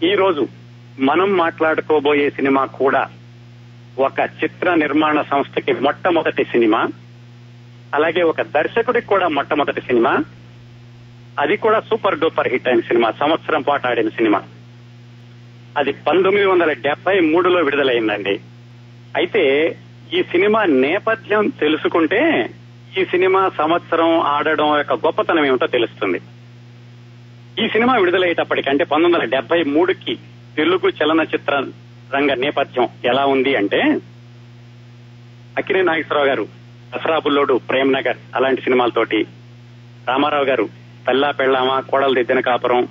ఈ రోజు మనం మాట్లాడుకోబోయే సినిమా కూడా ఒక చిత్ర నిర్మాణ సంస్థకి మొట్టమొదటి సినిమా, అలాగే ఒక దర్శకుడికి కూడా మొట్టమొదటి సినిమా. అది కూడా సూపర్ డూపర్ హిట్ అయిన సినిమా, సంవత్సరం పాటు ఆడిన సినిమా. అది 1973లో విడుదలైందండి. అయితే ఈ సినిమా నేపథ్యం తెలుసుకుంటే ఈ సినిమా సంవత్సరం ఆడడం యొక్క గొప్పతనం ఏమిటో తెలుస్తుంది. ఈ సినిమా విడుదలయ్యేటప్పటికి అంటే 1973కి తెలుగు చలనచిత్ర రంగ నేపథ్యం ఎలా ఉంది అంటే, అక్కినేని నాగేశ్వరరావు గారు దసరా బుల్లోడు, ప్రేమ్ నగర్ అలాంటి సినిమాలతోటి, రామారావు గారు పెళ్ళా పెళ్ళామా, కోడలు దిద్దిన కాపురం,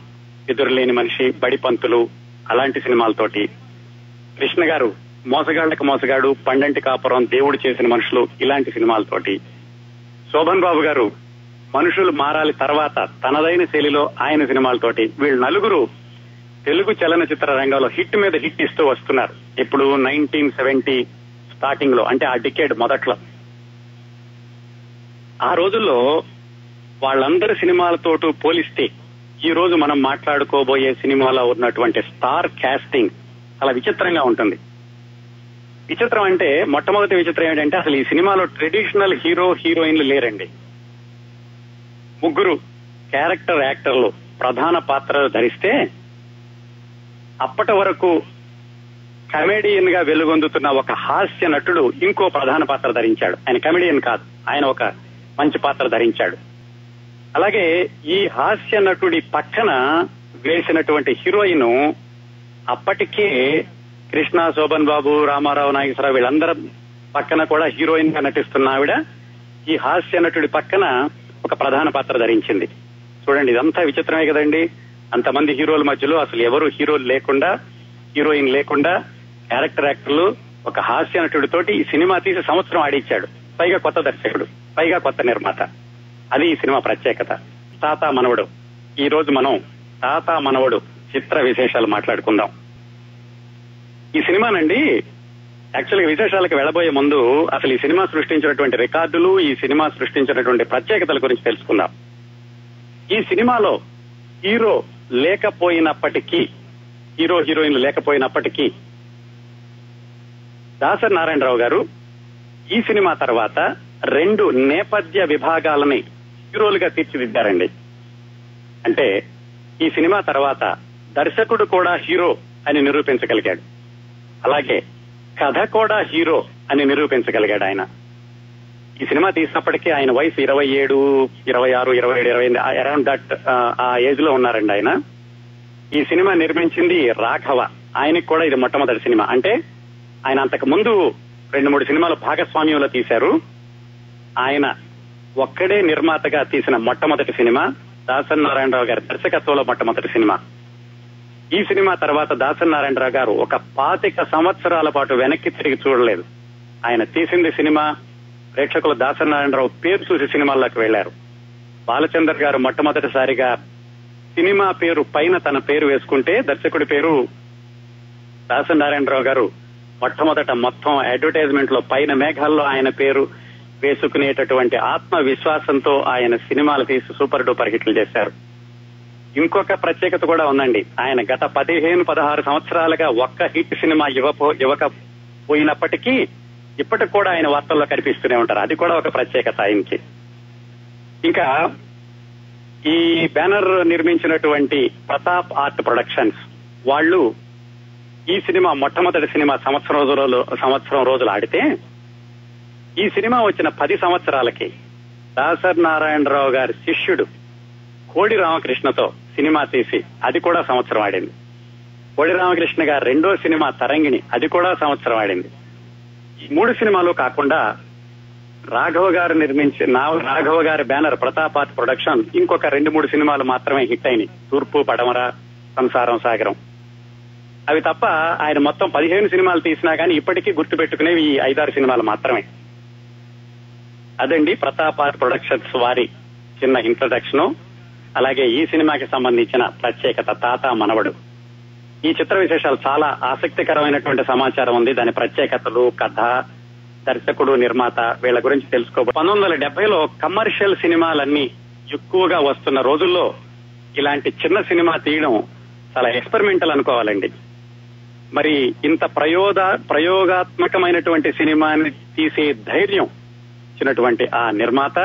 ఎదురులేని మనిషి, బడి పంతులు అలాంటి సినిమాలతోటి, కృష్ణ గారు మోసగాళ్లకు మోసగాడు, పండంటి కాపురం, దేవుడు చేసిన మనుషులు ఇలాంటి సినిమాలతోటి, శోభన్ బాబు గారు మనుషులు మారాలి తర్వాత తనదైన శైలిలో ఆయన సినిమాలతోటి, వీళ్ళు నలుగురు తెలుగు చలనచిత్ర రంగంలో హిట్ మీద హిట్ ఇస్తూ వస్తున్నారు. ఇప్పుడు 1970 స్టార్టింగ్ లో, అంటే ఆ డికేడ్ మొదట్లో. ఆ రోజుల్లో వాళ్ళందరి సినిమాలతోటూ పోలిస్తే ఈ రోజు మనం మాట్లాడుకోబోయే సినిమాలో ఉన్నటువంటి స్టార్ కాస్టింగ్ చాలా విచిత్రంగా ఉంటుంది. విచిత్రం అంటే మొట్టమొదటి విచిత్రం ఏంటంటే అసలు ఈ సినిమాలో ట్రెడిషనల్ హీరో హీరోయిన్లు లేరండి. ముగ్గురు క్యారెక్టర్ యాక్టర్లు ప్రధాన పాత్రలు ధరిస్తే అప్పటి వరకు కమెడియన్ గా వెలుగొందుతున్న ఒక హాస్య నటుడు ఇంకో ప్రధాన పాత్ర ధరించాడు. ఆయన కమెడియన్ కాదు, ఆయన ఒక మంచి పాత్ర ధరించాడు. అలాగే ఈ హాస్య నటుడి పక్కన వేసినటువంటి హీరోయిన్ అప్పటికే కృష్ణ, శోభన్ బాబు, రామారావు, నాగేశ్వరరావు వీళ్ళందరి పక్కన కూడా హీరోయిన్ గా నటిస్తున్న ఆవిడ ఈ హాస్య నటుడి పక్కన ఒక ప్రధాన పాత్ర ధరించింది. చూడండి, ఇదంతా విచిత్రమే కదండి. అంతమంది హీరోల మధ్యలో అసలు ఎవరు హీరోలు లేకుండా, హీరోయిన్ లేకుండా, క్యారెక్టర్ యాక్టర్లు, ఒక హాస్య నటుడితోటి ఈ సినిమా తీసి సంవత్సరం ఆడిచ్చాడు. పైగా కొత్త దర్శకుడు, పైగా కొత్త నిర్మాత. అది ఈ సినిమా ప్రత్యేకత. తాత మనవడు. ఈ రోజు మనం తాత మనవడు చిత్ర విశేషాలు మాట్లాడుకుందాం. ఈ సినిమానండి యాక్చువల్గా విశేషాలకు వెళ్లబోయే ముందు అసలు ఈ సినిమా సృష్టించినటువంటి రికార్డులు, ఈ సినిమా సృష్టించినటువంటి ప్రత్యేకతల గురించి తెలుసుకుందాం. ఈ సినిమాలో హీరో లేకపోయినప్పటికీ, హీరో హీరోయిన్లు లేకపోయినప్పటికీ దాసరి నారాయణరావు గారు ఈ సినిమా తర్వాత 2 నేపథ్య విభాగాలని హీరోలుగా తీర్చిదిద్దారండి. అంటే ఈ సినిమా తర్వాత దర్శకుడు కూడా హీరో అని నిరూపించగలిగాడు. అలాగే కథ కూడా హీరో అని నిరూపించగలిగాడు ఆయన. ఈ సినిమా తీసినప్పటికీ ఆయన వయసు 27, 26, 27, 28 అరౌండ్ దట్ ఆ ఏజ్ లో ఉన్నారండి ఆయన. ఈ సినిమా నిర్మించింది రాఘవ. ఆయనకి కూడా ఇది మొట్టమొదటి సినిమా. అంటే ఆయన అంతకు ముందు 2-3 సినిమాలు భాగస్వామ్యంలో తీశారు. ఆయన ఒక్కడే నిర్మాతగా తీసిన మొట్టమొదటి సినిమా దాసరి నారాయణరావు గారి దర్శకత్వంలో మొట్టమొదటి సినిమా. ఈ సినిమా తర్వాత దాసరి నారాయణరావు గారు ఒక 25 సంవత్సరాల పాటు వెనక్కి తిరిగి చూడలేదు. ఆయన తీసింది సినిమా. ప్రేక్షకులు దాసరి నారాయణరావు పేరు చూసి సినిమాల్లోకి వెళ్లారు. బాలచందర్ గారు మొట్టమొదటిసారిగా సినిమా పేరు పైన తన పేరు వేసుకుంటే, దర్శకుడి పేరు దాసరి నారాయణరావు గారు మొట్టమొదట మొత్తం అడ్వర్టైజ్మెంట్ లో పైన మేఘాల్లో ఆయన పేరు వేసుకునేటటువంటి ఆత్మవిశ్వాసంతో ఆయన సినిమాలు తీసి సూపర్ డూపర్ హిట్లు చేశారు. ఇంకొక ప్రత్యేకత కూడా ఉందండి. ఆయన గత 15-16 సంవత్సరాలుగా ఒక్క హిట్ సినిమా ఇవ్వకపోయినప్పటికీ ఇప్పటికి కూడా ఆయన వార్తల్లో కనిపిస్తూనే ఉంటారు. అది కూడా ఒక ప్రత్యేకత ఆయనకి. ఇంకా ఈ బ్యానర్ నిర్మించినటువంటి ప్రతాప్ ఆర్ట్ ప్రొడక్షన్స్ వాళ్ళు ఈ సినిమా మొట్టమొదటి సినిమా సంవత్సరం రోజులు ఆడితే, ఈ సినిమా వచ్చిన 10 సంవత్సరాలకి దాసరి నారాయణరావు గారి శిష్యుడు కోడి రామకృష్ణతో సినిమా తీసి అది కూడా సంవత్సరం ఆడింది. కోడి రామకృష్ణ గారి 2వ సినిమా తరంగిణి, అది కూడా సంవత్సరం ఆడింది. ఈ 3 సినిమాలు కాకుండా రాఘవ గారి బ్యానర్ ప్రతాప్ ఆర్ట్ ప్రొడక్షన్ ఇంకొక 2-3 సినిమాలు మాత్రమే హిట్ అయినాయి. తూర్పు పడమర, సంసారం సాగరం. అవి తప్ప ఆయన మొత్తం 15 సినిమాలు తీసినా కానీ ఇప్పటికీ గుర్తుపెట్టుకునేవి ఈ 5-6 సినిమాలు మాత్రమే. అదండి ప్రతాప్ ఆర్ట్ ప్రొడక్షన్స్ వారి చిన్న ఇంట్రడక్షన్. అలాగే ఈ సినిమాకి సంబంధించిన ప్రత్యేకత తాత మనవడు. ఈ చిత్ర విశేషాలు చాలా ఆసక్తికరమైనటువంటి సమాచారం ఉంది. దాని ప్రత్యేకతలు, కథ, దర్శకుడు, నిర్మాత వీళ్ళ గురించి తెలుసుకోబో. 1970లో కమర్షియల్ సినిమాలన్నీ ఎక్కువగా వస్తున్న రోజుల్లో ఇలాంటి చిన్న సినిమా తీయడం చాలా ఎక్స్పెరిమెంటల్ అనుకోవాలండి. మరి ఇంత ప్రయోగాత్మకమైనటువంటి సినిమాని తీసే ధైర్యం ఇచ్చినటువంటి ఆ నిర్మాత,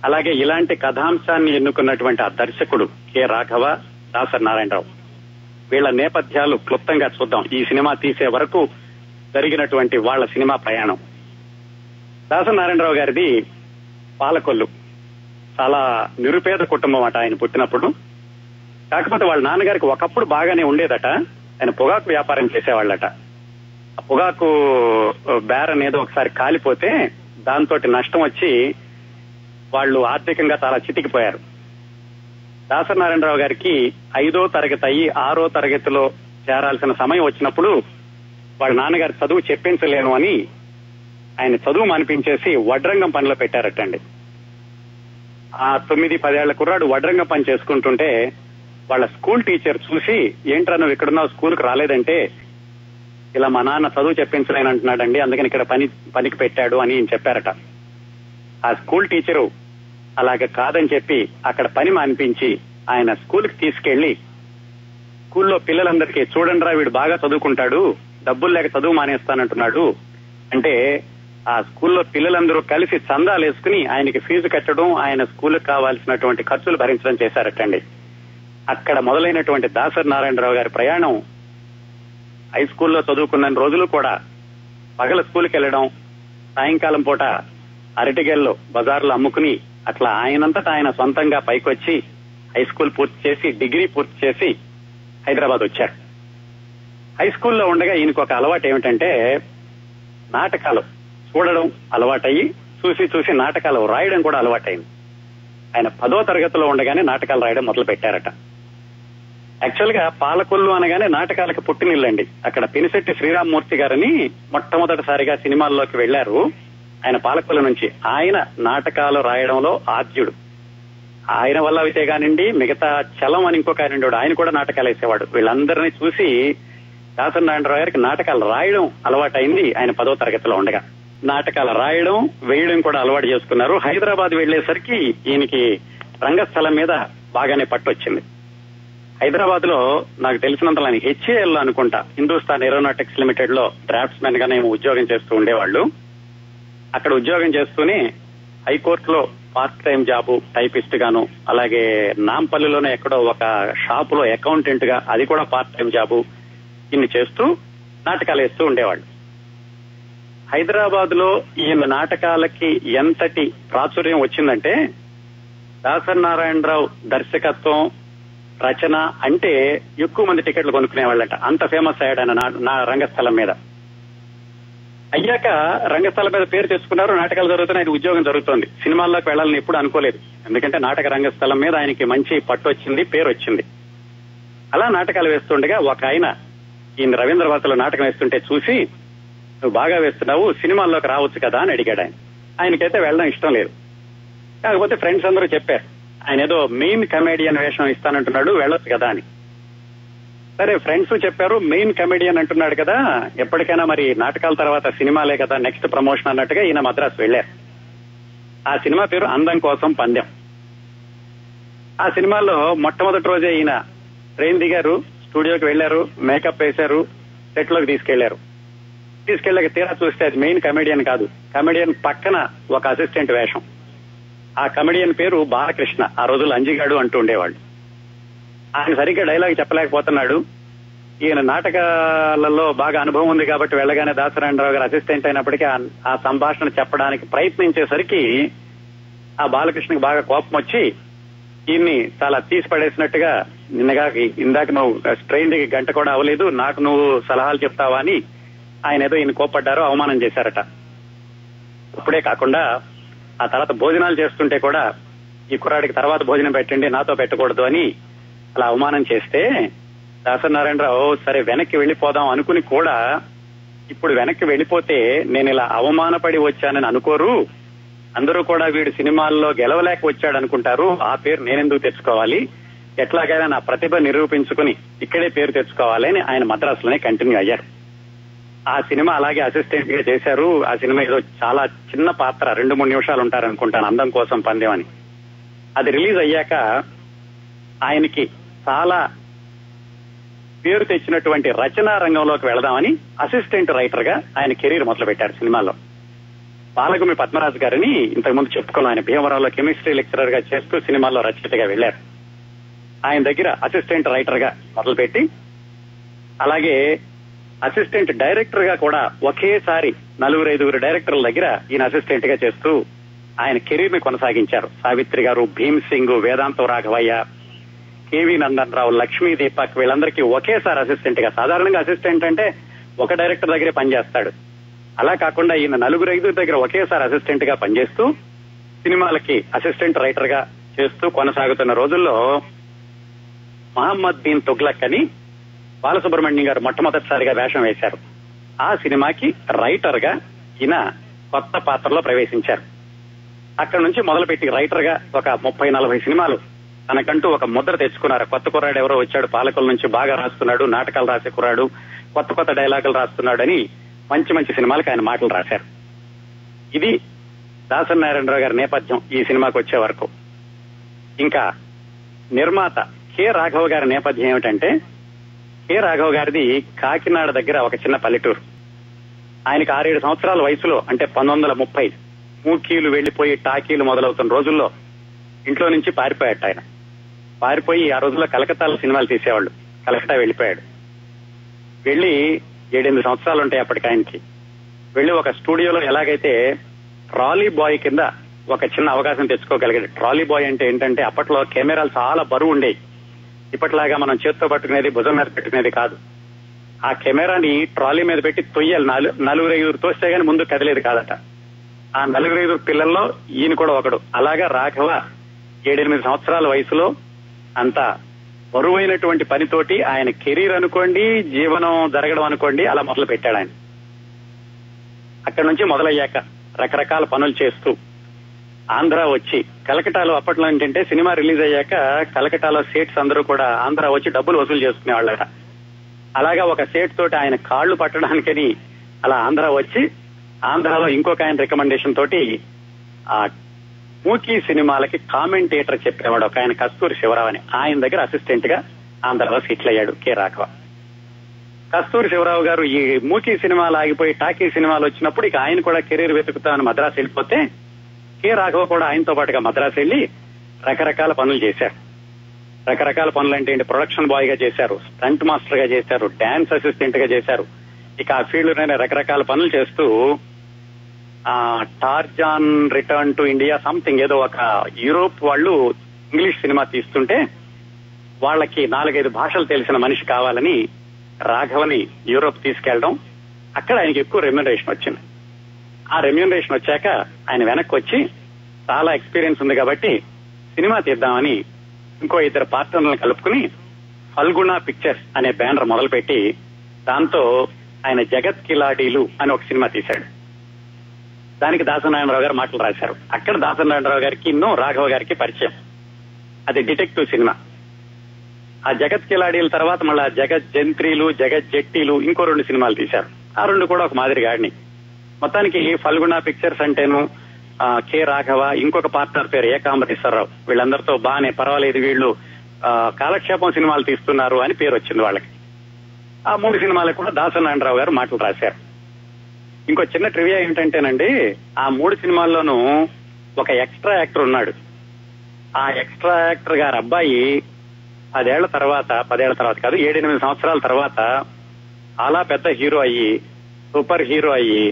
అలాగే ఇలాంటి కథాంశాన్ని ఎన్నుకున్నటువంటి ఆ దర్శకుడు కె రాఘవ, దాసరి నారాయణరావు, వీళ్ల నేపథ్యాలు క్లుప్తంగా చూద్దాం. ఈ సినిమా తీసే వరకు జరిగినటువంటి వాళ్ల సినిమా ప్రయాణం. దాసరి నారాయణరావు గారిది పాలకొల్లు, చాలా నిరుపేద కుటుంబం అట ఆయన పుట్టినప్పుడు. కాకపోతే వాళ్ళ నాన్నగారికి ఒకప్పుడు బాగానే ఉండేదట. ఆయన పొగాకు వ్యాపారం చేసేవాళ్ళట. ఆ పొగాకు బేరం ఏదో ఒకసారి కాలిపోతే దాంతో నష్టం వచ్చి వాళ్ళు ఆర్థికంగా చాలా చితికిపోయారు. దాసరి నారాయణరావు గారికి 5వ తరగతి అయ్యి 6వ తరగతిలో చేరాల్సిన సమయం వచ్చినప్పుడు వాళ్ళ నాన్నగారు చదువు చెప్పించలేను అని ఆయన చదువు మానిపించేసి వడ్రంగం పనిలో పెట్టారటండి. ఆ 9-10 ఏళ్ల కుర్రాడు వడ్రంగం పని చేసుకుంటుంటే వాళ్ళ స్కూల్ టీచర్ చూసి, ఏంట్రా నువ్వు ఇక్కడున్నావు, స్కూల్కి రాలేదంటే, ఇలా మా నాన్న చదువు చెప్పించలేనంటున్నాడండి, అందుకని ఇక్కడ పనికి పెట్టాడు అని చెప్పారట. ఆ స్కూల్ టీచరు అలాగే కాదని చెప్పి అక్కడ పని మానిపించి ఆయన స్కూల్కి తీసుకెళ్లి స్కూల్లో పిల్లలందరికీ, చూడండిరా వీడు బాగా చదువుకుంటాడు, డబ్బులు లేక చదువు మానేస్తానంటున్నాడు అంటే ఆ స్కూల్లో పిల్లలందరూ కలిసి చందాలు వేసుకుని ఆయనకి ఫీజు కట్టడం, ఆయన స్కూల్కి కావాల్సినటువంటి ఖర్చులు భరించడం చేశారటండి. అక్కడ మొదలైనటువంటి దాసరి నారాయణరావు గారి ప్రయాణం హై స్కూల్లో చదువుకున్న రోజులు కూడా పగల స్కూల్కి వెళ్లడం, సాయంకాలం పూట అరటిగెల్లో బజార్లో అమ్ముకుని అట్లా ఆయనంతటా ఆయన సొంతంగా పైకొచ్చి హై స్కూల్ పూర్తి చేసి, డిగ్రీ పూర్తి చేసి హైదరాబాద్ వచ్చారు. హై స్కూల్లో ఉండగా ఈయనకు ఒక అలవాటు ఏమిటంటే నాటకాలు చూడడం అలవాటయ్యి, చూసి చూసి నాటకాలు రాయడం కూడా అలవాటైంది. ఆయన 10వ తరగతిలో ఉండగానే నాటకాలు రాయడం మొదలు పెట్టారట. యాక్చువల్ గా పాలకొల్లు అనగానే నాటకాలకు పుట్టినిల్లండి. అక్కడ పినిశెట్టి శ్రీరామ్మూర్తి గారని మొట్టమొదటిసారిగా సినిమాల్లోకి వెళ్లారు. ఆయన పాలకొల్లు నుంచి. ఆయన నాటకాలు రాయడంలో ఆద్యుడు. ఆయన వల్ల అయితే కానివ్వండి, మిగతా చలం అని ఇంకొక ఆయన ఆయన కూడా నాటకాలు వేసేవాడు. వీళ్ళందరినీ చూసి దాసరి నారాయణరావు గారికి నాటకాలు రాయడం అలవాటైంది. ఆయన 10వ తరగతిలో ఉండగా నాటకాలు రాయడం, వేయడం కూడా అలవాటు చేసుకున్నారు. హైదరాబాద్ వెళ్లేసరికి ఈయనకి రంగస్థలం మీద బాగానే పట్టొచ్చింది. హైదరాబాద్ లో నాకు తెలిసినంతలో ఆయన హెచ్ఏఎల్ అనుకుంటా, హిందుస్థాన్ ఏరోనాటిక్స్ లిమిటెడ్ లో డ్రాఫ్ట్స్ మెన్ గానే ఉద్యోగం చేస్తూ ఉండేవాళ్లు. అక్కడ ఉద్యోగం చేస్తూనే హైకోర్టులో పార్ట్ టైం జాబు టైపిస్ట్ గాను, అలాగే నాంపల్లిలోనే ఎక్కడో ఒక షాప్ లో అకౌంటెంట్ గా, అది కూడా పార్ట్ టైం జాబు, ఇన్ని చేస్తూ నాటకాలు వేస్తూ ఉండేవాళ్లు. హైదరాబాద్ లో ఈయన నాటకాలకి ఎంతటి ప్రాచుర్యం వచ్చిందంటే, దాసరి నారాయణరావు దర్శకత్వం, రచన అంటే ఎక్కువ మంది టికెట్లు కొనుక్కునేవాళ్ళంట. అంత ఫేమస్ అయ్యాడు ఆయన నా రంగస్థలం మీద. అయ్యాక రంగస్థలం మీద పేరు తెచ్చుకున్నారు, నాటకాలు జరుగుతున్నాయి, ఆయన ఉద్యోగం జరుగుతోంది. సినిమాల్లోకి వెళ్లాలని ఎప్పుడు అనుకోలేదు. ఎందుకంటే నాటక రంగస్థలం మీద ఆయనకి మంచి పట్టు వచ్చింది, పేరు వచ్చింది. అలా నాటకాలు వేస్తుండగా ఒక ఆయన ఈయన రవీంద్ర భారతిలో నాటకం వేస్తుంటే చూసి, నువ్వు బాగా వేస్తున్నావు, సినిమాల్లోకి రావచ్చు కదా అని అడిగాడు ఆయన. ఆయనకైతే వెళ్ళడం ఇష్టం లేదు. కాకపోతే ఫ్రెండ్స్ అందరూ చెప్పారు, ఆయన ఏదో మెయిన్ కమెడియన్ వేషం ఇస్తానంటున్నాడు, వెళ్ళొచ్చు కదా అని. సరే, ఫ్రెండ్స్ చెప్పారు, మెయిన్ కమెడియన్ అంటున్నాడు కదా, ఎప్పటికైనా మరి నాటకాల తర్వాత సినిమాలే కదా నెక్స్ట్ ప్రమోషన్ అన్నట్టుగా ఈయన మద్రాసు వెళ్లారు. ఆ సినిమా పేరు అందం కోసం పందెం. ఆ సినిమాలో మొట్టమొదటి రోజే ఈయన ట్రైన్ దిగారు, స్టూడియోకి వెళ్లారు, మేకప్ వేశారు, సెట్ లోకి తీసుకెళ్లాక తీరా చూస్తే అది మెయిన్ కమెడియన్ కాదు, కమెడియన్ పక్కన ఒక అసిస్టెంట్ వేషం. ఆ కమెడియన్ పేరు బాలకృష్ణ. ఆ రోజులు అంజిగాడు అంటూ ఉండేవాళ్ళు. ఆయన సరిగ్గా డైలాగ్ చెప్పలేకపోతున్నాడు. ఈయన నాటకాలలో బాగా అనుభవం ఉంది కాబట్టి వెళ్ళగానే దాసరి నారాయణరావు గారు అసిస్టెంట్ అయినప్పటికీ ఆ సంభాషణ చెప్పడానికి ప్రయత్నించేసరికి ఆ బాలకృష్ణకి బాగా కోపం వచ్చి ఈయన్ని చాలా తీసి పడేసినట్టుగా, ఇందాక నువ్వు ట్రైన్ దిగి గంట కూడా అవ్వలేదు, నాకు నువ్వు సలహాలు చెప్తావా అని ఆయన ఏదో ఈయన కోప్పడ్డారు, అవమానం చేశారట. అప్పుడే కాకుండా ఆ తర్వాత భోజనాలు చేస్తుంటే కూడా ఈ కుర్రాడికి తర్వాత భోజనం పెట్టండి, నాతో పెట్టకూడదు అని అలా అవమానం చేస్తే దాసరి నారాయణరావు సరే వెనక్కి వెళ్లిపోదాం అనుకుని కూడా, ఇప్పుడు వెనక్కి వెళ్లిపోతే నేను ఇలా అవమానపడి వచ్చానని అనుకోరు, అందరూ కూడా వీడు సినిమాల్లో గెలవలేక వచ్చాడు అనుకుంటారు, ఆ పేరు నేనెందుకు తెచ్చుకోవాలి, ఎట్లాగైనా నా ప్రతిభ నిరూపించుకుని ఇక్కడే పేరు తెచ్చుకోవాలి అని ఆయన మద్రాసులోనే కంటిన్యూ అయ్యారు. ఆ సినిమా అలాగే అసిస్టెంట్ గా చేశారు. ఆ సినిమా ఏదో చాలా చిన్న పాత్ర, 2-3 నిమిషాలు ఉంటారనుకుంటాను, అందం కోసం పందెం అని. అది రిలీజ్ అయ్యాక ఆయనకి చాలా పేరు తెచ్చినటువంటి రచనా రంగంలోకి వెళదామని అసిస్టెంట్ రైటర్ గా ఆయన కెరీర్ మొదలు పెట్టారు సినిమాలో. బాలగుమి పద్మరాజు గారిని ఇంతకుముందు చెప్పుకున్నాం. ఆయన భీమవరంలో కెమిస్ట్రీ లెక్చరర్ గా చేస్తూ సినిమాల్లో రచయితగా వెళ్లారు. ఆయన దగ్గర అసిస్టెంట్ రైటర్ గా మొదలుపెట్టి అలాగే అసిస్టెంట్ డైరెక్టర్ గా కూడా ఒకేసారి 4-5 డైరెక్టర్ల దగ్గర ఈయన అసిస్టెంట్ గా చేస్తూ ఆయన కెరీర్ ని కొనసాగించారు. సావిత్రి గారు, భీమ్ సింగ్, వేదాంతం రాఘవయ్య, కేవీ నందన్ రావు, లక్ష్మీ దీపక్ వీళ్ళందరికీ ఒకేసారి అసిస్టెంట్ గా. సాధారణంగా అసిస్టెంట్ అంటే ఒక డైరెక్టర్ దగ్గరే పనిచేస్తాడు. అలా కాకుండా ఈయన 4-5 దగ్గర ఒకేసారి అసిస్టెంట్ గా పనిచేస్తూ సినిమాలకి అసిస్టెంట్ రైటర్ గా చేస్తూ కొనసాగుతున్న రోజుల్లో మహమ్మద్ బిన్ తుగ్లక్ అని బాలసుబ్రహ్మణ్యం గారు మొట్టమొదటిసారిగా వేషం వేశారు. ఆ సినిమాకి రైటర్ గా ఈయన కొత్త పాత్రలో ప్రవేశించారు. అక్కడి నుంచి మొదలుపెట్టి రైటర్ గా ఒక 30-40 సినిమాలు తనకంటూ ఒక ముద్ర తెచ్చుకున్నారు. కొత్త కుర్రాడు ఎవరో వచ్చాడు, పాలకుల నుంచి బాగా రాస్తున్నాడు, నాటకాలు రాసే కుర్రాడు, కొత్త డైలాగులు రాస్తున్నాడు అని మంచి మంచి సినిమాలకు ఆయన మాటలు రాశారు. ఇది దాసరి నారాయణరావు గారి నేపథ్యం ఈ సినిమాకి వచ్చే వరకు. ఇంకా నిర్మాత కె రాఘవ గారి నేపథ్యం ఏమిటంటే, కె రాఘవ గారిది కాకినాడ దగ్గర ఒక చిన్న పల్లెటూరు. ఆయనకి 6-7 సంవత్సరాల వయసులో, అంటే 1930 మూకీలు వెళ్లిపోయి టాకీలు మొదలవుతున్న రోజుల్లో ఇంట్లో నుంచి పారిపోయాట. ఆయన పారిపోయి ఆ రోజుల్లో కలకత్తాలో సినిమాలు తీసేవాళ్ళు. కలకత్తా వెళ్లిపోయాడు. వెళ్లి 7-8 సంవత్సరాలు ఉంటాయి అప్పటికి ఆయనకి. వెళ్లి ఒక స్టూడియోలో ఎలాగైతే ట్రాలీ బాయ్ కింద ఒక చిన్న అవకాశం తెచ్చుకోగలిగాడు. ట్రాలీ బాయ్ అంటే ఏంటంటే అప్పట్లో కెమెరాలు చాలా బరువు ఉండేవి. ఇప్పటిలాగా మనం చేత్తో పట్టుకునేది, భుజం మీద పెట్టుకునేది కాదు. ఆ కెమెరాని ట్రాలీ మీద పెట్టి తొయ్యాలి. 4-5 తోస్తే గానీ ముందు కదిలేదు కాదట. ఆ 4-5 పిల్లల్లో ఈయన కూడా ఒకడు. అలాగా రాఘవ 7-8 సంవత్సరాల వయసులో అంత బరువైనటువంటి పనితోటి ఆయన కెరీర్ అనుకోండి, జీవనం జరగడం అనుకోండి, అలా మొదలు పెట్టాడు ఆయన. అక్కడి నుంచి మొదలయ్యాక రకరకాల పనులు చేస్తూ ఆంధ్ర వచ్చి కలకటాలో, అప్పట్లో ఏంటంటే సినిమా రిలీజ్ అయ్యాక కలకటాలో సేట్స్ అందరూ కూడా ఆంధ్ర వచ్చి డబ్బులు వసూలు చేసుకునేవాళ్ళట. అలాగా ఒక సేట్ తోటి ఆయన కాళ్లు పట్టడానికని అలా ఆంధ్ర వచ్చి, ఆంధ్రాలో ఇంకొక ఆయన రికమెండేషన్ తోటి ఆ మూకీ సినిమాలకి కామెంటేటర్ చెప్పేవాడు ఒక ఆయన, కస్తూరి శివరావు అని. ఆయన దగ్గర అసిస్టెంట్ గా ఆంధ్రలో సెటిల్ అయ్యాడు కె రాఘవ. కస్తూరి శివరావు గారు ఈ మూకీ సినిమాలు ఆగిపోయి టాకీ సినిమాలు వచ్చినప్పుడు ఇక ఆయన కూడా కెరీర్ వెతుకుతామని మద్రాసు వెళ్ళిపోతే కె రాఘవ కూడా ఆయనతో పాటుగా మద్రాసు వెళ్లి రకరకాల పనులు చేశారు. రకరకాల పనులు అంటే ఏంటి, ప్రొడక్షన్ బాయ్ గా చేశారు, స్టంట్ మాస్టర్ గా చేశారు, డాన్స్ అసిస్టెంట్ గా చేశారు. ఇక ఆ ఫీల్డ్ లోనే రకరకాల పనులు చేస్తూ Tarzan return to India something ఏదో ఒక యూరోప్ వాళ్ళు ఇంగ్లీష్ సినిమా తీస్తుంటే వాళ్ళకి 4-5 భాషలు తెలిసిన మనిషి కావాలని రాఘవని యూరోప్ తీసుకెళ్లడం. అక్కడ ఆయనకి ఎక్కువ రెమ్యూనరేషన్ వచ్చింది. ఆ రెమ్యూనరేషన్ వచ్చాక ఆయన వెనక్కి వచ్చి చాలా ఎక్స్పీరియన్స్ ఉంది కాబట్టి సినిమా తీద్దామని ఇంకో 2 పార్ట్నర్లను కలుపుకుని ఫల్గుణ పిక్చర్స్ అనే బ్యానర్ మొదలుపెట్టి దాంతో ఆయన జగత్ కిలాడీలు అని ఒక సినిమా తీశాడు. దానికి దాసనారాయణరావు గారు మాటలు రాశారు. అక్కడ దాసనారాయణరావు గారికి రాఘవ గారికి పరిచయం. అది డిటెక్టివ్ సినిమా. ఆ జగత్ కిలాడీల తర్వాత మళ్ళా జగత్ జంత్రీలు, జగత్ జట్టీలు ఇంకో 2 సినిమాలు తీశారు. ఆ 2 కూడా ఒక మాదిరిగా ఆడిని. మొత్తానికి ఫల్గుణ పిక్చర్స్ అంటేను కె రాఘవ, ఇంకొక పార్ట్నర్ పేరు ఏకాంబరేశ్వరరావు, వీళ్ళందరితో బాగానే పర్వాలేదు, వీళ్ళు కాలక్షేపం సినిమాలు తీస్తున్నారు అని పేరు వచ్చింది వాళ్ళకి. ఆ 3 సినిమాలకు కూడా దాసనారాయణరావు గారు మాటలు రాశారు. ఇంకో చిన్న ట్రివియా ఏంటంటేనండి, ఆ 3 సినిమాల్లోనూ ఒక ఎక్స్ట్రా యాక్టర్ ఉన్నాడు. ఆ ఎక్స్ట్రా యాక్టర్ గారి అబ్బాయి 10 ఏళ్ల తర్వాత కాదు, 7-8 సంవత్సరాల తర్వాత చాలా పెద్ద హీరో అయ్యి, సూపర్ హీరో అయ్యి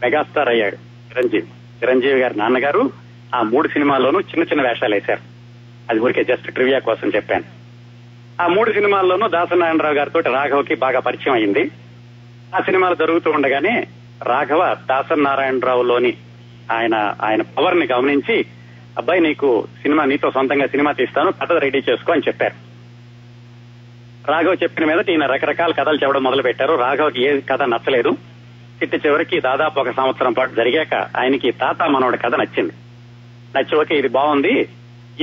మెగాస్టార్ అయ్యాడు చిరంజీవి గారి నాన్నగారు. ఆ 3 సినిమాల్లోనూ చిన్న చిన్న వేషాలు వేశారు. అది ఊరికే జస్ట్ ట్రివియా కోసం చెప్పాను. ఆ 3 సినిమాల్లోనూ దాసనారాయణరావు గారితో రాఘవకి బాగా పరిచయం అయింది. ఆ సినిమాలు జరుగుతూ ఉండగానే రాఘవ దాసనారాయణరావులోని ఆయన పవర్ ని గమనించి, అబ్బాయి నీతో సొంతంగా సినిమా తీస్తాను, కథ రెడీ చేసుకో అని చెప్పారు. రాఘవ చెప్పిన మీద ఈయన రకరకాల కథలు చెప్పడం మొదలు పెట్టారు. రాఘవకి ఏ కథ నచ్చలేదు. చివరికి దాదాపు 1 సంవత్సరం పాటు జరిగాక ఆయనకి తాత మనవడి కథ నచ్చింది. నచ్చి ఓకే ఇది బాగుంది,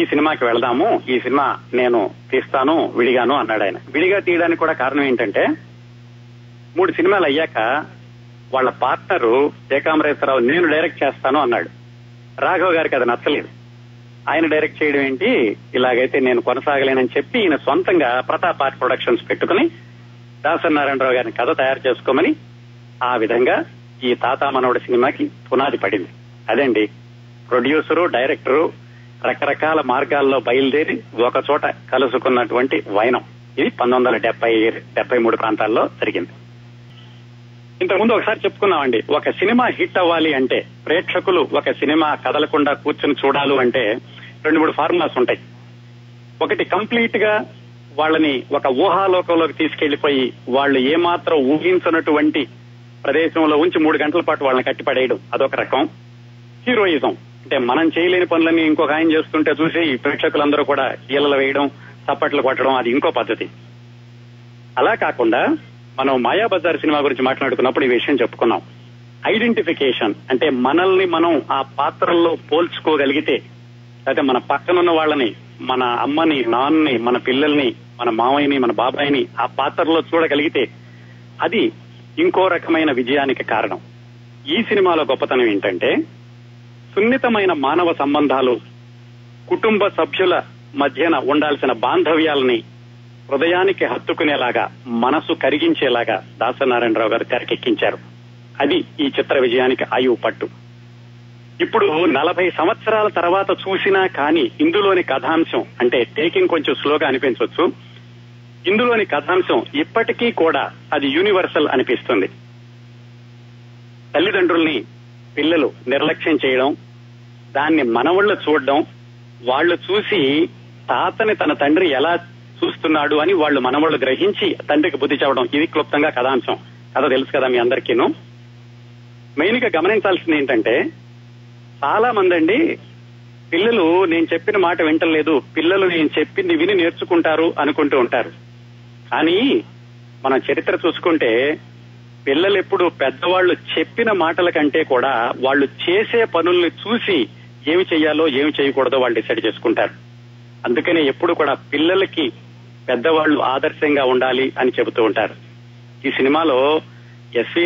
ఈ సినిమాకి వెళదాము, ఈ సినిమా నేను తీస్తాను విడిగాను అన్నాడు ఆయన. విడిగా తీయడానికి కూడా కారణం ఏంటంటే 3 సినిమాలు అయ్యాక వాళ్ళ పార్ట్నరు ఏకాంబరేశ్వరరావు నేను డైరెక్ట్ చేస్తాను అన్నాడు. రాఘవ గారికి అది నచ్చలేదు. ఆయన డైరెక్ట్ చేయడం ఏంటి, ఇలాగైతే నేను కొనసాగలేనని చెప్పి ఈయన సొంతంగా ప్రతాప్ ఆర్ట్ ప్రొడక్షన్స్ పెట్టుకుని దాసనారాయణరావు గారిని కథ తయారు చేసుకోమని ఆ విధంగా ఈ తాత మనవడు సినిమాకి పునాది పడింది. అదండి ప్రొడ్యూసరు, డైరెక్టరు రకరకాల మార్గాల్లో బయలుదేరి ఒక చోట కలుసుకున్నటువంటి వైనం. ఇది 1973 ప్రాంతాల్లో జరిగింది. ఇంతకుముందు ఒకసారి చెప్పుకున్నామండి, ఒక సినిమా హిట్ అవ్వాలి అంటే, ప్రేక్షకులు ఒక సినిమా కదలకుండా కూర్చొని చూడాలి అంటే 2-3 ఫార్ములాస్ ఉంటాయి. ఒకటి, కంప్లీట్ గా వాళ్ళని ఒక ఊహాలోకంలోకి తీసుకెళ్లిపోయి వాళ్ళు ఏమాత్రం ఊహించినటువంటి ప్రదేశంలో ఉంచి 3 గంటల పాటు వాళ్ళని కట్టిపడేయడం, అదొక రకం. హీరోయిజం అంటే మనం చేయలేని పనులని ఇంకొక ఆయన చేస్తుంటే చూసి ప్రేక్షకులందరూ కూడా ఈలలు వేయడం, చప్పట్లు కొట్టడం, అది ఇంకో పద్ధతి. అలా కాకుండా మనం మాయాబజార్ సినిమా గురించి మాట్లాడుకున్నప్పుడు ఈ విషయం చెప్పుకున్నాం. ఐడెంటిఫికేషన్ అంటే మనల్ని మనం ఆ పాత్రల్లో పోల్చుకోగలిగితే, అయితే మన పక్కనున్న వాళ్ళని, మన అమ్మని, నాన్నని, మన పిల్లల్ని, మన మామయ్యని, మన బాబాయిని ఆ పాత్రలో చూడగలిగితే అది ఇంకో రకమైన విజయానికి కారణం. ఈ సినిమాలో గొప్పతనం ఏంటంటే సున్నితమైన మానవ సంబంధాలు, కుటుంబ సభ్యుల మధ్యన ఉండాల్సిన బాంధవ్యాలని హృదయానికి హత్తుకునేలాగా, మనసు కరిగించేలాగా దాసనారాయణరావు గారు తెరకెక్కించారు. అది ఈ చిత్ర విజయానికి ఆయువు పట్టు. ఇప్పుడు 40 సంవత్సరాల తర్వాత చూసినా కానీ ఇందులోని కథాంశం అంటే టేకింగ్ కొంచెం స్లోగా అనిపించవచ్చు, ఇందులోని కథాంశం ఇప్పటికీ కూడా అది యూనివర్సల్ అనిపిస్తుంది. తల్లిదండ్రుల్ని పిల్లలు నిర్లక్ష్యం చేయడం, దాన్ని మనవళ్ళు చూడడం, వాళ్ళు చూసి తాతని తన తండ్రి ఎలా చూస్తున్నాడు అని వాళ్ళు మనవళ్ళు గ్రహించి తండ్రికి బుద్ధి చెప్పడం, ఇది క్లుప్తంగా కథాంశం. కథ తెలుసు కదా మీ అందరికీను. మెయిన్ గా గమనించాల్సింది ఏంటంటే, చాలా మంది అండి పిల్లలు నేను చెప్పిన మాట వింటలేదు, పిల్లలు నేను చెప్పింది విని నేర్చుకుంటారు అనుకుంటూ ఉంటారు. కానీ మనం చరిత్ర చూసుకుంటే పిల్లలు ఎప్పుడు పెద్దవాళ్లు చెప్పిన మాటల కంటే కూడా వాళ్ళు చేసే పనుల్ని చూసి ఏమి చెయ్యాలో ఏమి చేయకూడదో వాళ్ళు డిసైడ్ చేసుకుంటారు. అందుకనే ఎప్పుడు కూడా పిల్లలకి పెద్దవాళ్లు ఆదర్శంగా ఉండాలి అని చెబుతూ ఉంటారు. ఈ సినిమాలో ఎస్వి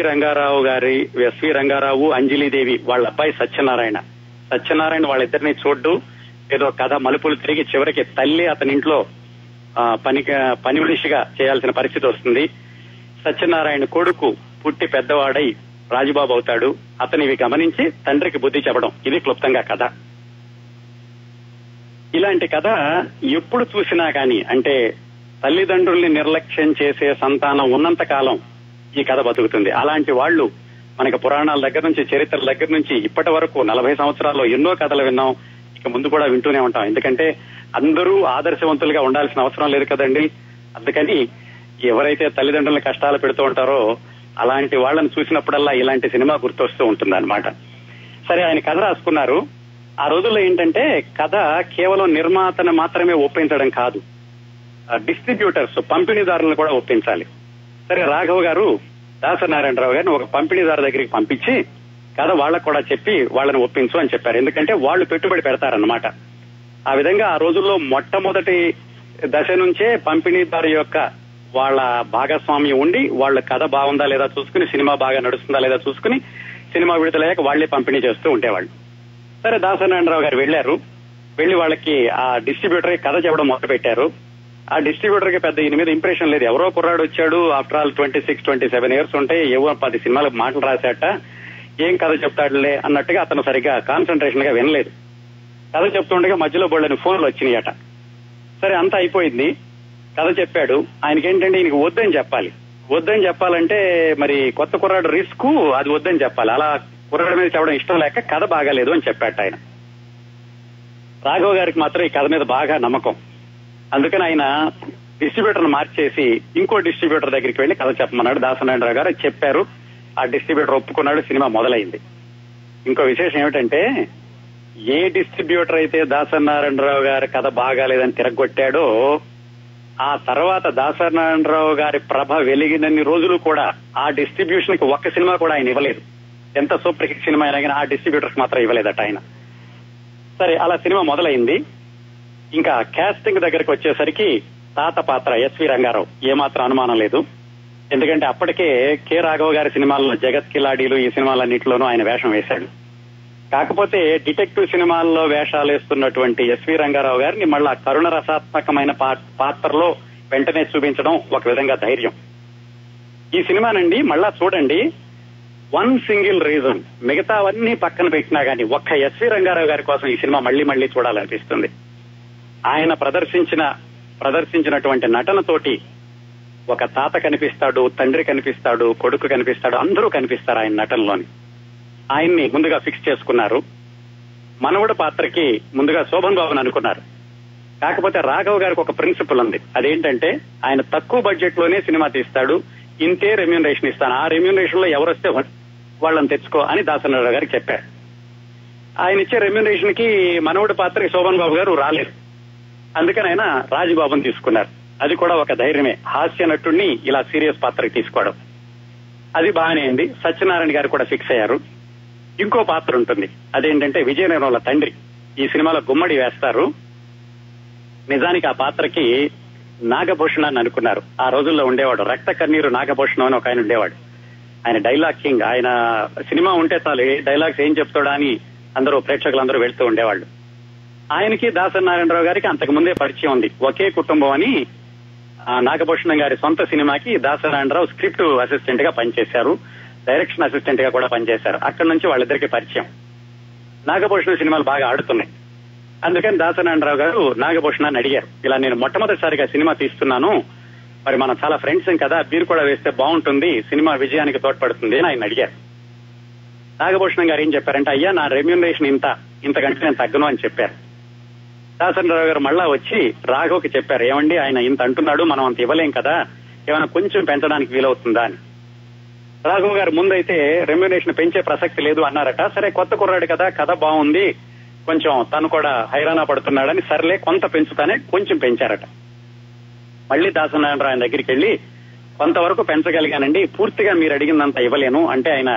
రంగారావు, అంజలిదేవి వాళ్ళ అబ్బాయి సత్యనారాయణ వాళ్ళిద్దరిని చూడ్డు, ఏదో కథ మలుపులు తిరిగి చివరికి తల్లి అతని ఇంట్లో పని మనిషిగా చేయాల్సిన పరిస్థితి వస్తుంది. సత్యనారాయణ కొడుకు పుట్టి పెద్దవాడై రాజుబాబు అవుతాడు. అతను ఇవి గమనించి తండ్రికి బుద్ధి చెప్పడం, ఇది క్లుప్తంగా కథ. ఇలాంటి కథ ఎప్పుడు చూసినా కానీ, అంటే తల్లిదండ్రుల్ని నిర్లక్ష్యం చేసే సంతానం ఉన్నంత కాలం ఈ కథ బతుకుతుంది. అలాంటి వాళ్ళు మనకి పురాణాల దగ్గర నుంచి, చరిత్రల దగ్గర నుంచి ఇప్పటి వరకు 40 సంవత్సరాల్లో ఎన్నో కథలు విన్నాం, ఇక ముందు కూడా వింటూనే ఉంటాం. ఎందుకంటే అందరూ ఆదర్శవంతులుగా ఉండాల్సిన అవసరం లేదు కదండి. అందుకని ఎవరైతే తల్లిదండ్రులను కష్టాలు పెడుతూ ఉంటారో అలాంటి వాళ్ళని చూసినప్పుడల్లా ఇలాంటి సినిమా గుర్తొస్తూ ఉంటుంది అనమాట. సరే, ఆయన కథ రాసుకున్నారు. ఆ రోజుల్లో ఏంటంటే కథ కేవలం నిర్మాతను మాత్రమే ఒప్పించడం కాదు, డిస్ట్రిబ్యూటర్స్, పంపిణీదారులను కూడా ఒప్పించాలి. సరే, రాఘవ్ గారు దాసనారాయణరావు గారిని ఒక పంపిణీదారు దగ్గరికి పంపించి కథ వాళ్ళకు కూడా చెప్పి వాళ్ళని ఒప్పించు అని చెప్పారు. ఎందుకంటే వాళ్ళు పెట్టుబడి పెడతారన్నమాట. ఆ విధంగా ఆ రోజుల్లో మొట్టమొదటి దశ నుంచే పంపిణీదారు యొక్క వాళ్ళ భాగస్వామ్యం ఉండి వాళ్ళ కథ బాగుందా లేదా చూసుకుని, సినిమా బాగా నడుస్తుందా లేదా చూసుకుని, సినిమా విడుదలయ్యాక వాళ్లే పంపిణీ చేస్తూ ఉండేవాళ్ళు. సరే, దాసనారాయణరావు గారు వెళ్లి వాళ్ళకి ఆ డిస్ట్రిబ్యూటర్ కథ చెప్పడం మొదలు పెట్టారు. ఆ డిస్ట్రిబ్యూటర్ కి పెద్ద ఈయన మీద ఇంప్రెషన్ లేదు. ఎవరో కుర్రాడు వచ్చాడు, ఆఫ్టర్ ఆల్ 26-27 ఇయర్స్ ఉంటాయి, ఏవో 10 సినిమాలకు మాటలు రాశాట, ఏం కథ చెప్తాడులే అన్నట్టుగా అతను సరిగ్గా కాన్సన్ట్రేషన్ గా వినలేదు. కథ చెప్తుండగా మధ్యలో బోళ్ళని ఫోన్లు వచ్చినాయట. సరే, అంతా అయిపోయింది, కథ చెప్పాడు. ఆయనకేంటంటే ఈయనకి వద్దని చెప్పాలంటే మరి కొత్త కుర్రాడు రిస్క్, అది వద్దని చెప్పాలి. అలా కుర్రాడి మీద చెప్పడం ఇష్టం లేక కథ బాగాలేదు అని చెప్పాట ఆయన. రాఘవ్ గారికి మాత్రం ఈ కథ మీద బాగా నమ్మకం. అందుకని ఆయన డిస్ట్రిబ్యూటర్ను మార్చేసి ఇంకో డిస్ట్రిబ్యూటర్ దగ్గరికి వెళ్లి కథ చెప్పమన్నాడు. దాసనారాయణరావు గారు చెప్పారు. ఆ డిస్ట్రిబ్యూటర్ ఒప్పుకున్నాడు. సినిమా మొదలైంది. ఇంకో విశేషం ఏమిటంటే, ఏ డిస్ట్రిబ్యూటర్ అయితే దాసనారాయణరావు గారి కథ బాగాలేదని తిరగొట్టాడో ఆ తర్వాత దాసనారాయణరావు గారి ప్రభ వెలిగినన్ని రోజులు కూడా ఆ డిస్ట్రిబ్యూషన్ కి ఒక్క సినిమా కూడా ఆయన ఇవ్వలేదు. ఎంత సూపర్ హిట్ సినిమా అయినా కానీ ఆ డిస్ట్రిబ్యూటర్స్ మాత్రం ఇవ్వలేదట ఆయన. సరే, అలా సినిమా మొదలైంది. ఇంకా క్యాస్టింగ్ దగ్గరకు వచ్చేసరికి తాత పాత్ర ఎస్వి రంగారావు, ఏమాత్రం అనుమానం లేదు. ఎందుకంటే అప్పటికే కె రాఘవ్ గారి సినిమాల్లో జగత్ కిలాడీలు ఈ సినిమాలన్నింటిలోనూ ఆయన వేషం వేశాడు. కాకపోతే డిటెక్టివ్ సినిమాల్లో వేషాలు వేస్తున్నటువంటి ఎస్వి రంగారావు గారిని మళ్ళా కరుణ రసాత్మకమైన పాత్రలో వెంటనే చూపించడం ఒక విధంగా ధైర్యం. ఈ సినిమానండి మళ్ళా చూడండి, వన్ సింగిల్ రీజన్, మిగతావన్నీ పక్కన పెట్టినా గానీ ఒక్క ఎస్వి రంగారావు గారి కోసం ఈ సినిమా మళ్లీ మళ్లీ చూడాలనిపిస్తుంది. ఆయన ప్రదర్శించినటువంటి నటనతోటి ఒక తాత కనిపిస్తాడు, తండ్రి కనిపిస్తాడు, కొడుకు కనిపిస్తాడు, అందరూ కనిపిస్తారు ఆయన నటనలోని. ఆయన్ని ముందుగా ఫిక్స్ చేసుకున్నారు. మనవడు పాత్రకి ముందుగా శోభన్ బాబుని అనుకున్నారు. కాకపోతే రాఘవ్ గారికి ఒక ప్రిన్సిపల్ ఉంది. అదేంటంటే ఆయన తక్కువ బడ్జెట్ లోనే సినిమా తీస్తాడు, ఇంతే రెమ్యూనరేషన్ ఇస్తాను, ఆ రెమ్యూనరేషన్ లో ఎవరొస్తే వాళ్ళని తెచ్చుకో అని దాసనారాయణ గారికి చెప్పారు. ఆయన ఇచ్చే రెమ్యూనరేషన్ కి మనవడి పాత్రకి శోభన్ బాబు గారు రాలేదు. అందుకని ఆయన రాజబాబుని తీసుకున్నారు. అది కూడా ఒక ధైర్యమే, హాస్య నటుడిని ఇలా సీరియస్ పాత్రకి తీసుకోవడం. అది బాగానే అయింది. సత్యనారాయణ గారు కూడా ఫిక్స్ అయ్యారు. ఇంకో పాత్ర ఉంటుంది, అదేంటంటే విజయ నిర్మల తండ్రి. ఈ సినిమాలో గుమ్మడి వేస్తారు. నిజానికి ఆ పాత్రకి నాగభూషణ అని అనుకున్నారు. ఆ రోజుల్లో ఉండేవాడు రక్త కన్నీరు నాగభూషణం అని ఒక ఆయన ఉండేవాడు. ఆయన డైలాగ్ కింగ్. ఆయన సినిమా ఉంటే చాలు డైలాగ్స్ ఏం చెప్తాడా అని అందరూ ప్రేక్షకులందరూ వెళ్తూ ఉండేవాళ్ళు. ఆయనకి దాసనారాయణరావు గారికి అంతకు ముందే పరిచయం ఉంది. ఒకే కుటుంబం అని నాగభూషణం గారి సొంత సినిమాకి దాసనారాయణరావు స్క్రిప్ట్ అసిస్టెంట్ గా పనిచేశారు, డైరెక్షన్ అసిస్టెంట్ గా కూడా పనిచేశారు. అక్కడి నుంచి వాళ్ళిద్దరికి పరిచయం. నాగభూషణ సినిమాలు బాగా ఆడుతున్నాయి. అందుకని దాసనారాయణరావు గారు నాగభూషణాన్ని అడిగారు, ఇలా నేను మొట్టమొదటిసారిగా సినిమా తీస్తున్నాను, మరి మనం చాలా ఫ్రెండ్స్ కదా, మీరు కూడా వేస్తే బాగుంటుంది, సినిమా విజయానికి తోడ్పడుతుంది అని ఆయన అడిగారు. నాగభూషణం గారు ఏం చెప్పారంటే, అయ్యా నా రెమ్యూనరేషన్ ఇంతకంటే నేను తగ్గను అని చెప్పారు. దాసనారాయణరావు గారు మళ్ళా వచ్చి రాఘవ్కి చెప్పారు, ఏమండి ఆయన ఇంత అంటున్నాడు, మనం అంత ఇవ్వలేం కదా, ఏమైనా కొంచెం పెంచడానికి వీలవుతుందా అని. రాఘవ్ గారు ముందైతే రెమ్యూనరేషన్ పెంచే ప్రసక్తి లేదు అన్నారట. సరే కొత్త కుర్రాడు కదా, కథ బాగుంది, కొంచెం తను కూడా హైరానా పడుతున్నాడని సర్లే కొంత పెంచుతానే కొంచెం పెంచారట. మళ్లీ దాసనారాయణరావు ఆయన దగ్గరికి వెళ్లి కొంతవరకు పెంచగలిగానండి, పూర్తిగా మీరు అడిగిందంత ఇవ్వలేను అంటే ఆయన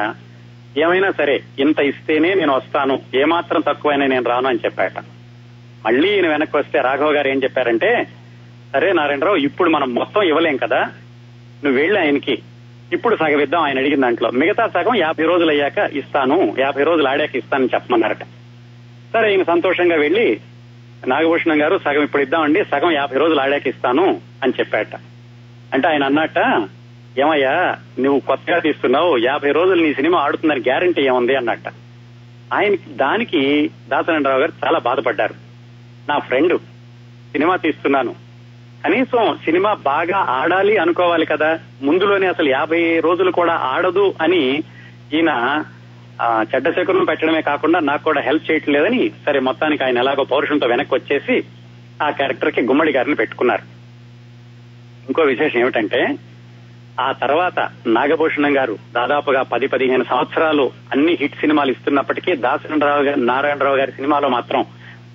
ఏమైనా సరే ఇంత ఇస్తేనే నేను వస్తాను, ఏమాత్రం తక్కువైనా నేను రాను అని చెప్పాట. మళ్లీ ఈయన వెనక్కి వస్తే రాఘవ్ గారు ఏం చెప్పారంటే, సరే నారాయణరావు ఇప్పుడు మనం మొత్తం ఇవ్వలేం కదా, నువ్వు వెళ్ళి ఆయనకి ఇప్పుడు సగం ఇద్దాం ఆయన అడిగిన దాంట్లో, మిగతా సగం 50 రోజులు అయ్యాక ఇస్తాను, 50 రోజులు ఆడాక ఇస్తానని చెప్పమన్నారట. సరే ఈయన సంతోషంగా వెళ్లి నాగభూషణం గారు సగం ఇప్పుడు ఇద్దామండి, సగం 50 రోజులు ఆడాక ఇస్తాను అని చెప్పాట. అంటే ఆయన అన్నట్ట, ఏమయ్యా నువ్వు కొత్తగా తీస్తున్నావు, 50 రోజులు నీ సినిమా ఆడుతుందని గ్యారంటీ ఏముంది అన్నట్ట. ఆయనకి దానికి దాసనారాయణరావు గారు చాలా బాధపడ్డారు. నా ఫ్రెండ్ సినిమా తీస్తున్నాను, కనీసం సినిమా బాగా ఆడాలి అనుకోవాలి కదా, ముందులోనే అసలు 50 రోజులు కూడా ఆడదు అని ఈయన చెడ్డ శకునం పెట్టడమే కాకుండా నాకు కూడా హెల్ప్ చేయటం లేదని, సరే మొత్తానికి ఆయన ఎలాగో పౌరుషంతో వెనక్కి వచ్చేసి ఆ క్యారెక్టర్ కి గుమ్మడి గారిని పెట్టుకున్నారు. ఇంకో విశేషం ఏమిటంటే, ఆ తర్వాత నాగభూషణం గారు దాదాపుగా 10-15 సంవత్సరాలు అన్ని హిట్ సినిమాలు ఇస్తున్నప్పటికీ నారాయణరావు గారి సినిమాలో మాత్రం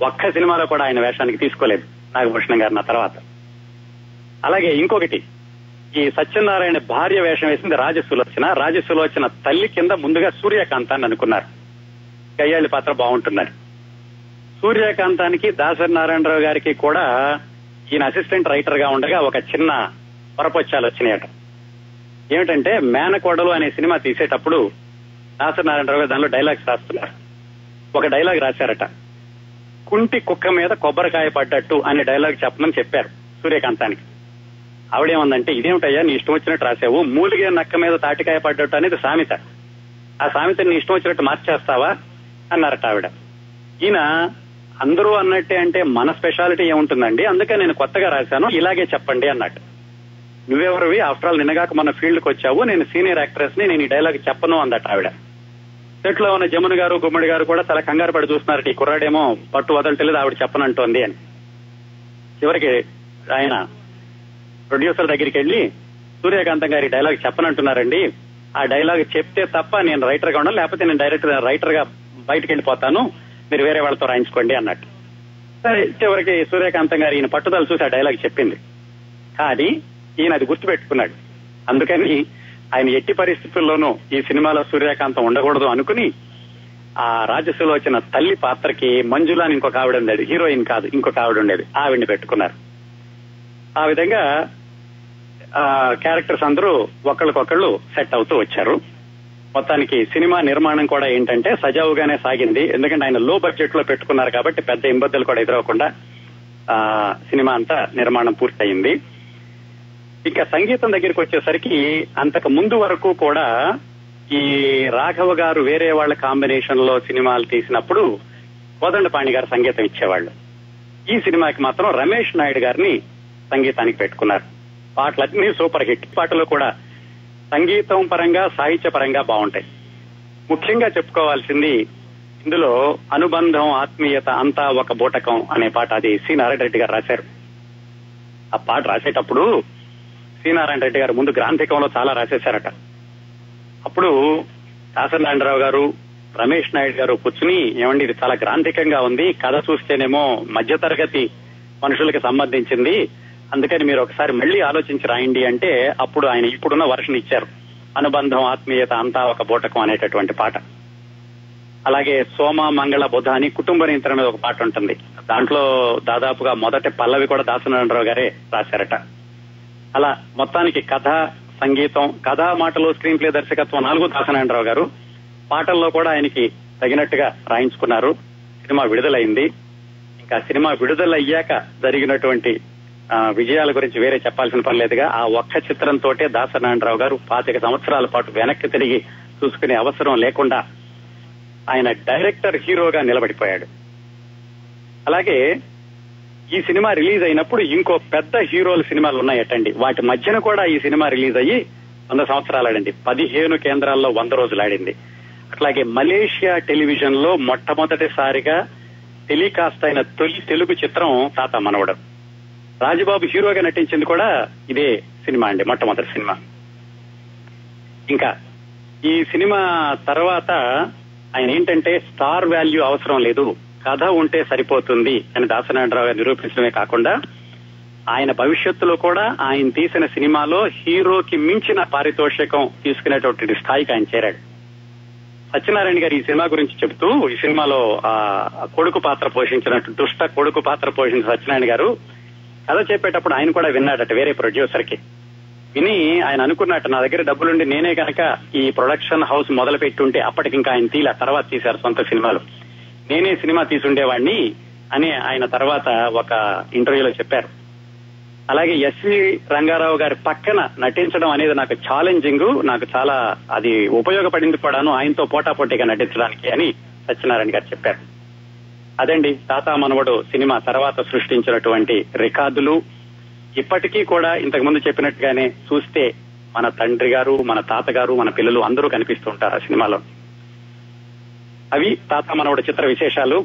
ఒక్క సినిమాలో కూడా ఆయన వేషానికి తీసుకోలేదు నాగభూషణం గారిని. ఆ తర్వాత అలాగే ఇంకొకటి, ఈ సత్యనారాయణ భార్య వేషం వేసింది రాజసులోచన తల్లి కింద ముందుగా సూర్యకాంతాన్ని అనుకున్నారు. గయ్యాళి పాత్ర బాగుంటున్నారు. సూర్యకాంతానికి దాసనారాయణరావు గారికి కూడా ఈయన అసిస్టెంట్ రైటర్ గా ఉండగా ఒక చిన్న పొరపొచ్చాలు వచ్చినాయట. ఏమిటంటే, మేనకోడలు అనే సినిమా తీసేటప్పుడు దాసనారాయణరావు గారు దానిలో డైలాగ్స్ రాస్తున్నారు. ఒక డైలాగ్ రాశారట, కుంటి కుక్క మీద కొబ్బరికాయ పడ్డట్టు అనే డైలాగ్ చెప్పమని చెప్పారు సూర్యకాంతానికి. ఆవిడేమందంటే, ఇదేమిటయ్యా నీ ఇష్టం వచ్చినట్టు రాసావు, మూలిగే నక్క మీద తాటికాయ పడ్డట్టు అనేది సామెత, ఆ సామెతని నీ ఇష్టం వచ్చినట్టు మార్చేస్తావా అన్నారట ఆవిడ. ఈయన అందరూ అన్నట్టే అంటే మన స్పెషాలిటీ ఏముంటుందండి, అందుకే నేను కొత్తగా రాశాను, ఇలాగే చెప్పండి అన్నట్టు. నువ్వెవరివి, ఆఫ్టర్ ఆల్ నిన్నగాక మన ఫీల్డ్ కి వచ్చావు, నేను సీనియర్ యాక్ట్రెస్ ని, నేను ఈ డైలాగ్ చెప్పను అందట ఆవిడ. సెట్ లో ఉన్న జమున గారు గుమ్మడి గారు కూడా చాలా కంగారు పడి చూస్తున్నారట, ఈ కుర్రాడేమో పట్టు వదలటలేదు, ఆవిడ చెప్పనంటోంది అని. చివరికి ఆయన ప్రొడ్యూసర్ దగ్గరికి వెళ్లి, సూర్యకాంతం గారి డైలాగ్ చెప్పనంటున్నారండి, ఆ డైలాగ్ చెప్తే తప్ప నేను రైటర్ గా ఉండాలి, లేకపోతే నేను డైరెక్ట్ రైటర్ గా బయటకు వెళ్ళిపోతాను, మీరు వేరే వాళ్ళతో రాయించుకోండి అన్నట్టు. సరే చివరికి సూర్యకాంతం గారు ఈయన పట్టుదల చూసి ఆ డైలాగ్ చెప్పింది. కానీ ఈయన అది గుర్తుపెట్టుకున్నాడు. అందుకని ఆయన ఎట్టి పరిస్థితుల్లోనూ ఈ సినిమాలో సూర్యకాంతం ఉండకూడదు అనుకుని ఆ రాజసులోచన తల్లి పాత్రకి మంజులా అని ఇంకొక ఆవిడ ఉండేది, హీరోయిన్ కాదు ఇంకొక ఆవిడ ఉండేది, ఆవిడ్ని పెట్టుకున్నారు. ఆ విధంగా క్యారెక్టర్స్ అందరూ ఒకళ్ళకొకళ్ళు సెట్ అవుతూ వచ్చారు. మొత్తానికి సినిమా నిర్మాణం కూడా ఏంటంటే సజావుగానే సాగింది. ఎందుకంటే ఆయన లో బడ్జెట్ లో పెట్టుకున్నారు కాబట్టి పెద్ద ఇబ్బందులు కూడా ఎదురవకుండా సినిమా అంతా నిర్మాణం పూర్తయింది. ఇక సంగీతం దగ్గరికి వచ్చేసరికి అంతకు ముందు వరకు కూడా ఈ రాఘవ గారు వేరే వాళ్ళ కాంబినేషన్ లో సినిమాలు తీసినప్పుడు కోదండపాణి గారు సంగీతం ఇచ్చేవాళ్ళు. ఈ సినిమాకి మాత్రం రమేష్ నాయుడు గారిని సంగీతానికి పెట్టుకున్నారు. పాటలన్నీ సూపర్ హిట్. పాటలు కూడా సంగీతం పరంగా సాహిత్య పరంగా బాగుంటాయి. ముఖ్యంగా చెప్పుకోవాల్సింది ఇందులో అనుబంధం ఆత్మీయత అంతా ఒక బూటకం అనే పాట, అది సి నారాయణ రెడ్డి గారు రాశారు. ఆ పాట రాసేటప్పుడు సి నారాయణ రెడ్డి గారు ముందు గ్రాంథికంలో చాలా రాసేశారట. అప్పుడు దాసనారాయణరావు గారు, రమేష్ నాయుడు గారు కూర్చుని, ఏమండి ఇది చాలా గ్రాంథికంగా ఉంది, కథ చూస్తేనేమో మధ్యతరగతి మనుషులకి సంబంధించింది, అందుకని మీరు ఒకసారి మళ్లీ ఆలోచించి రాయండి అంటే అప్పుడు ఆయన ఇప్పుడున్న వర్షన్ ఇచ్చారు, అనుబంధం ఆత్మీయత అంతా ఒక బూటకం అనేటటువంటి పాట. అలాగే సోమ మంగళ బుధ అని కుటుంబ నియంత్రణ మీద ఒక పాట ఉంటుంది. దాంట్లో దాదాపుగా మొదటి పల్లవి కూడా దాసనారాయణరావు గారే రాశారట. అలా మొత్తానికి కథ, సంగీతం, కథ, మాటలు, స్క్రీన్ ప్లే, దర్శకత్వం 4 దాసనారాయణరావు గారు. పాటల్లో కూడా ఆయనకి తగినట్టుగా రాయించుకున్నారు. సినిమా విడుదలైంది. ఇంకా సినిమా విడుదలయ్యాక జరిగినటువంటి విజయాల గురించి వేరే చెప్పాల్సిన పని లేదుగా. ఆ ఒక్క చిత్రంతో దాసనారాయణరావు గారు 25 సంవత్సరాల పాటు వెనక్కి తిరిగి చూసుకునే అవసరం లేకుండా ఆయన డైరెక్టర్ హీరోగా నిలబడిపోయాడు. అలాగే ఈ సినిమా రిలీజ్ అయినప్పుడు ఇంకో పెద్ద హీరోల సినిమాలు ఉన్నాయటండి. వాటి మధ్యన కూడా ఈ సినిమా రిలీజ్ అయ్యి 100 సంవత్సరాలు ఆడింది. 15 కేంద్రాల్లో 100 రోజులు ఆడింది. అట్లాగే మలేషియా టెలివిజన్ లో మొట్టమొదటిసారిగా టెలికాస్ట్ అయిన తొలి తెలుగు చిత్రం తాత మనవడు. రాజబాబు హీరోగా నటించింది కూడా ఇదే సినిమా అండి, మొట్టమొదటి సినిమా. ఇంకా ఈ సినిమా తర్వాత ఆయన ఏంటంటే స్టార్ వాల్యూ అవసరం లేదు, కథ ఉంటే సరిపోతుంది అని దాసనారాయణరావు గారు నిరూపించడమే కాకుండా ఆయన భవిష్యత్తులో కూడా ఆయన తీసిన సినిమాలో హీరోకి మించిన పారితోషికం తీసుకునేటువంటి స్థాయికి ఆయన చేరాడు. సత్యనారాయణ గారు ఈ సినిమా గురించి చెబుతూ, ఈ సినిమాలో కొడుకు పాత్ర పోషించినట్టు దుష్ట కొడుకు పాత్ర పోషించిన సత్యనారాయణ గారు కథ చెప్పేటప్పుడు ఆయన కూడా విన్నాడట వేరే ప్రొడ్యూసర్ కి. విని ఆయన అనుకున్నట్టు, నా దగ్గర డబ్బులుండి నేనే కనుక ఈ ప్రొడక్షన్ హౌస్ మొదలు పెట్టుంటే, అప్పటికి ఇంకా ఆయన తీల తర్వాత తీశారు సొంత సినిమాలు, నేనే సినిమా తీసుండేవాడిని అని ఆయన తర్వాత ఒక ఇంటర్వ్యూలో చెప్పారు. అలాగే ఎస్వి రంగారావు గారి పక్కన నటించడం అనేది నాకు ఛాలెంజింగ్, నాకు చాలా అది ఉపయోగపడింది కూడాను ఆయనతో పోటాపోటీగా నటించడానికి అని సత్యనారాయణ గారు చెప్పారు. అదండి తాత మనవడు సినిమా తర్వాత సృష్టించినటువంటి రికార్డులు. ఇప్పటికీ కూడా ఇంతకు ముందు చెప్పినట్టుగానే చూస్తే మన తండ్రి గారు, మన తాతగారు, మన పిల్లలు అందరూ కనిపిస్తుంటారు ఆ సినిమాలో. అవి తాత మనవడు చిత్ర విశేషాలు.